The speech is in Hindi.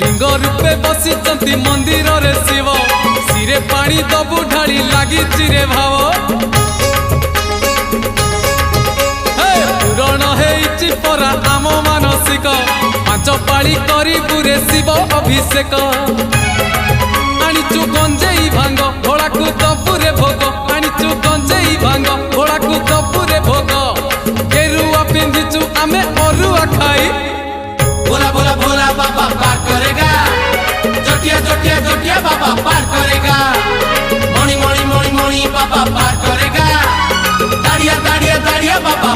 लिंग रूपे बसिचंती मंदिर रे शिव सिरे पानी दबु ढाली लागी रे भाव पूरण हेइछि परा आम मानसिक पांच पाली करी पुरे शिव अभिषेक आनिचु गंजेई भांग घोड़ा को दबुरे भोग आनिचु गंजेई भांग घोड़ा को दबुरे भोग गेरुआ पिंधिचु आमे अरुआ खाई बोला बोला बोला बाबा पार करेगा जोटिया जोटिया जोटिया बाबा पार करेगा मणि मणि मणि मणि बाबा पार करेगा दाड़िया दाड़िया दाड़िया बाबा